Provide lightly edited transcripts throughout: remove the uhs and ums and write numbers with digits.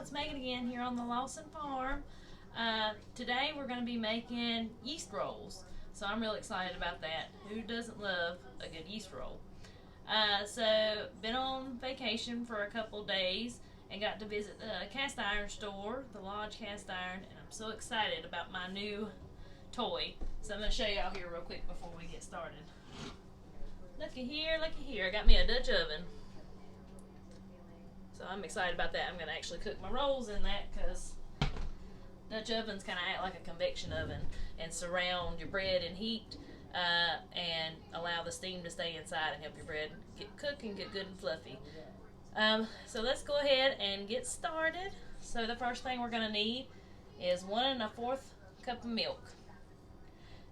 it's Megan again here on the Lawson Farm. Today we're going to be making yeast rolls, so I'm really excited about that. Who doesn't love a good yeast roll? So been on vacation for a couple days and got to visit the cast iron store, the Lodge Cast Iron, and I'm so excited about my new toy. So I'm going to show y'all here real quick before we get started. Looky here, I got me a Dutch oven. So I'm excited about that. I'm going to actually cook my rolls in that because Dutch ovens kind of act like a convection oven and surround your bread in heat and allow the steam to stay inside and help your bread cook and get good and fluffy. So let's go ahead and get started. So the first thing we're going to need is 1 1/4 cup of milk.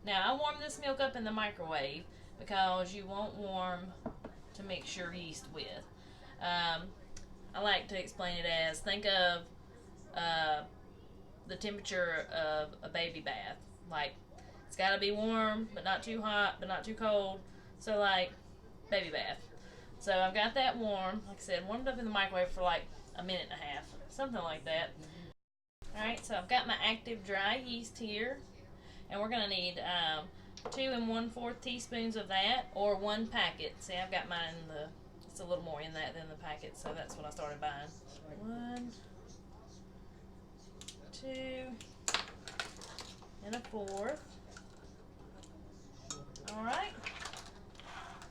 Now I warm this milk up in the microwave because you want warm to mix your yeast with. I like to explain it as, think of the temperature of a baby bath. Like, it's got to be warm, but not too hot, but not too cold. So like, baby bath. So I've got that warm, like I said, warmed up in the microwave for like a minute and a half, something like that. Alright, so I've got my Active Dry Yeast here, and we're going to need 2 1/4 teaspoons of that, or 1 packet. See, I've got mine in the, it's a little more in that than the packet, so that's what I started buying. 1, 2 1/4. Alright.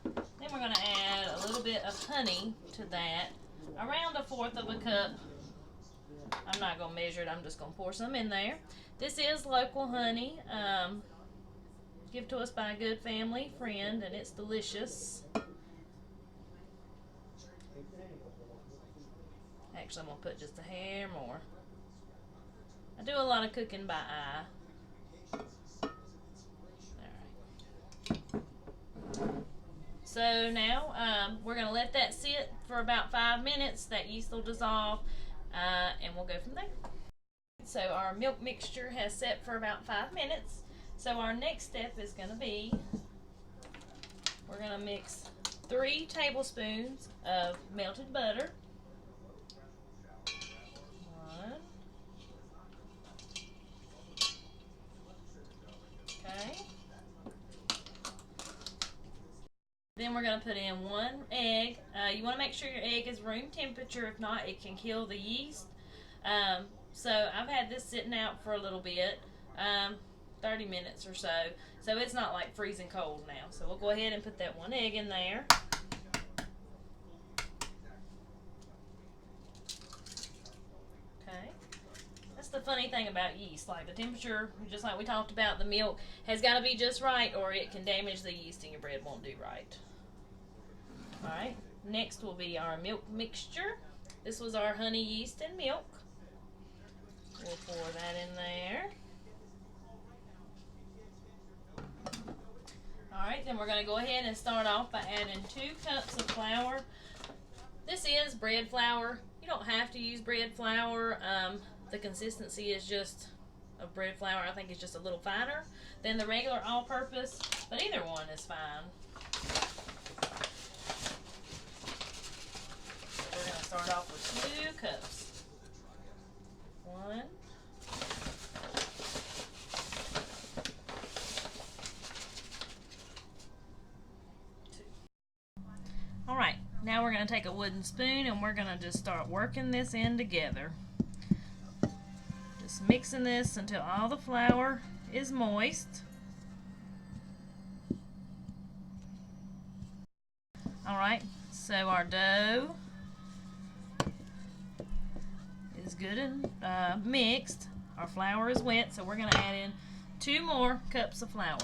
Then we're going to add a little bit of honey to that, around 1/4 of a cup. I'm not going to measure it, I'm just going to pour some in there. This is local honey, given to us by a good family friend, and it's delicious. Actually, I'm going to put just a hair more. I do a lot of cooking by eye. Alright. So now we're going to let that sit for about 5 minutes. That yeast will dissolve, and we'll go from there. So our milk mixture has set for about 5 minutes. So our next step is going to be, we're going to mix 3 tablespoons of melted butter. 1. Okay. Then we're going to put in 1 egg. You want to make sure your egg is room temperature. If not, it can kill the yeast. So I've had this sitting out for a little bit, 30 minutes or so. So it's not like freezing cold now. So we'll go ahead and put that 1 egg in there. Okay. That's the funny thing about yeast. Like, the temperature, just like we talked about, the milk has got to be just right, or it can damage the yeast and your bread won't do right. Alright, next will be our milk mixture. This was our honey, yeast, and milk. We'll pour that in there. Alright, then we're going to go ahead and start off by adding 2 cups of flour. This is bread flour. You don't have to use bread flour. The consistency is just of bread flour. I think it's just a little finer than the regular all-purpose, but either one is fine. So we're going to start off with 2 cups. 1. 2. Alright, now we're going to take a wooden spoon and we're going to just start working this in together. Just mixing this until all the flour is moist. Alright, so our dough is good and mixed. Our flour is wet, so we're going to add in 2 more cups of flour.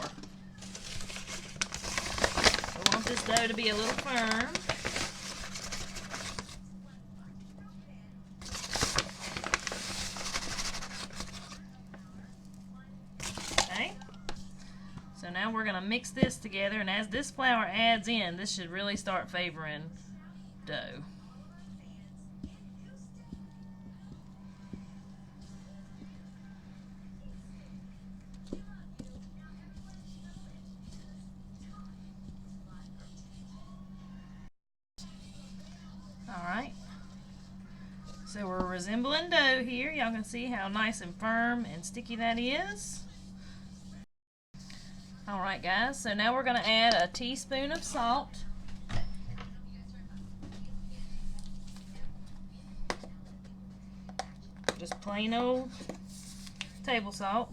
We want this dough to be a little firm. Okay. So now we're going to mix this together, and as this flour adds in, this should really start favoring dough. So we're resembling dough here. Y'all can see how nice and firm and sticky that is. Alright guys, so now we're going to add a teaspoon of salt. Just plain old table salt.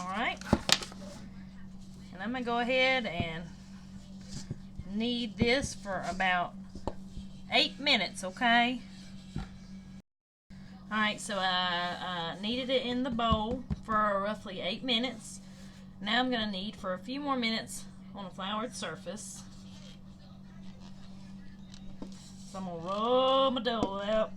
Alright. And I'm going to go ahead and knead this for about 8 minutes, okay? Alright, so I kneaded it in the bowl for roughly 8 minutes. Now I'm going to knead for a few more minutes on a floured surface. So I'm going to roll my dough out.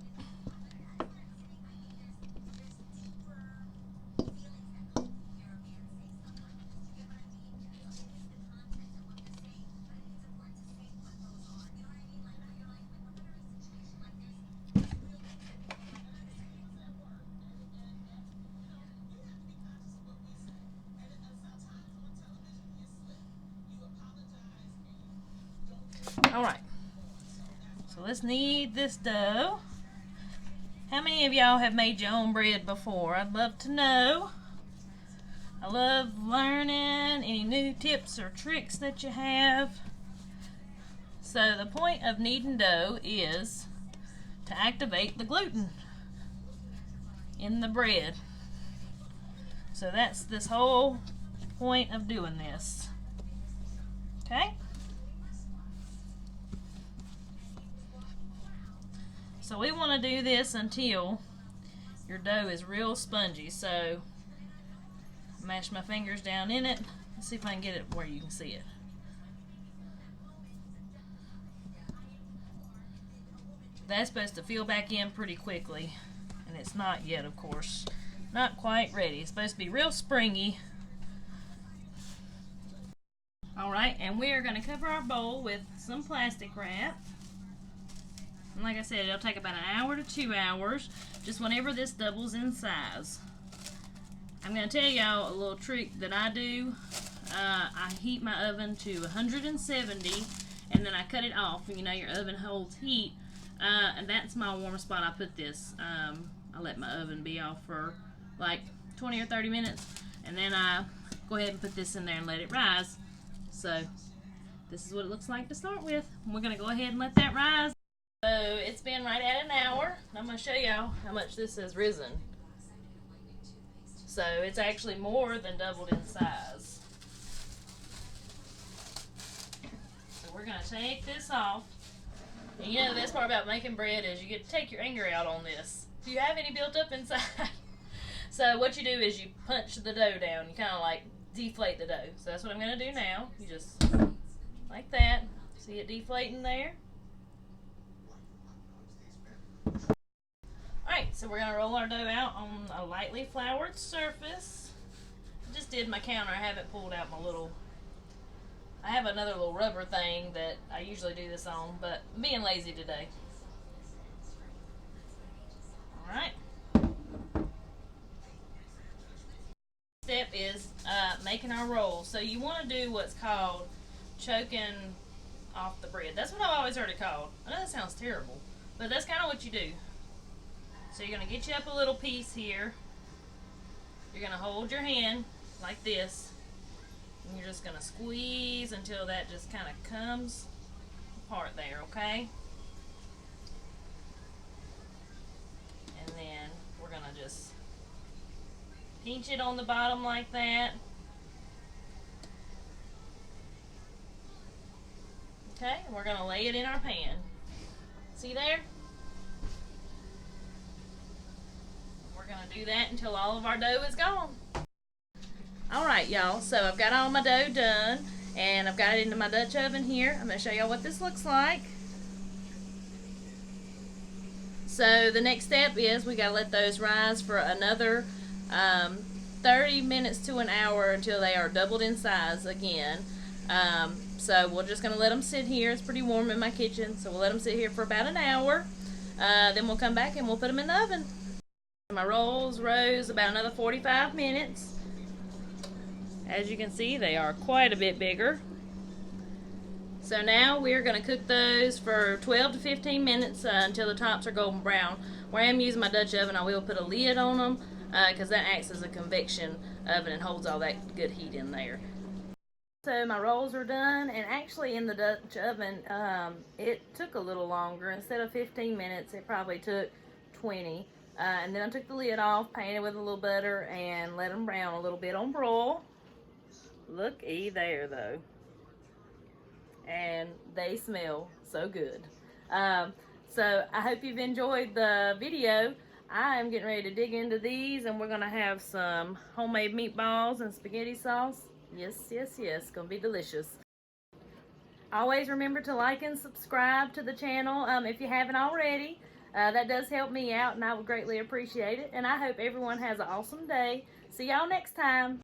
Alright, so let's knead this dough. How many of y'all have made your own bread before? I'd love to know. I love learning any new tips or tricks that you have. So the point of kneading dough is to activate the gluten in the bread. So that's this whole point of doing this. Okay? So we want to do this until your dough is real spongy. So mash my fingers down in it. Let's see if I can get it where you can see it. That's supposed to fill back in pretty quickly, and it's not yet, of course. Not quite ready. It's supposed to be real springy. Alright, and we are going to cover our bowl with some plastic wrap. And like I said, it'll take about an hour to 2 hours, just whenever this doubles in size. I'm going to tell y'all a little trick that I do. I heat my oven to 170, and then I cut it off. You know, your oven holds heat, and that's my warm spot. I put this. I let my oven be off for like 20 or 30 minutes, and then I go ahead and put this in there and let it rise. So this is what it looks like to start with. We're going to go ahead and let that rise. So it's been right at an hour. I'm going to show y'all how much this has risen. So it's actually more than doubled in size. So we're going to take this off. And you know the best part about making bread is you get to take your anger out on this. Do you have any built up inside? So what you do is you punch the dough down. You kind of like deflate the dough. So that's what I'm going to do now. You just like that. See it deflating there? Alright, so we're going to roll our dough out on a lightly floured surface. I just did my counter. I haven't pulled out my little... I have another little rubber thing that I usually do this on, but I'm being lazy today. Alright. Step is making our rolls. So you want to do what's called choking off the bread. That's what I've always heard it called. I know that sounds terrible, but that's kind of what you do. So you're going to get you up a little piece here. You're going to hold your hand like this, and you're just going to squeeze until that just kind of comes apart there, okay? And then we're going to just pinch it on the bottom like that. Okay, and we're going to lay it in our pan. See there? We're going to do that until all of our dough is gone. Alright y'all, so I've got all my dough done, and I've got it into my Dutch oven here. I'm going to show y'all what this looks like. So the next step is we got to let those rise for another 30 minutes to an hour until they are doubled in size again. So we're just going to let them sit here. It's pretty warm in my kitchen, so we'll let them sit here for about an hour. Then we'll come back and we'll put them in the oven. My rolls rose about another 45 minutes. As you can see, they are quite a bit bigger. So now we're going to cook those for 12 to 15 minutes until the tops are golden brown. Where I am using my Dutch oven, I will put a lid on them because that acts as a convection oven and holds all that good heat in there. So my rolls are done, and actually in the Dutch oven, it took a little longer. Instead of 15 minutes, it probably took 20. And then I took the lid off, painted with a little butter, and let them brown a little bit on broil. Looky there, though. And they smell so good. So I hope you've enjoyed the video. I am getting ready to dig into these, and we're going to have some homemade meatballs and spaghetti sauce. Yes, yes, yes. Gonna be delicious. Always remember to like and subscribe to the channel if you haven't already. That does help me out, and I would greatly appreciate it. And I hope everyone has an awesome day. See y'all next time.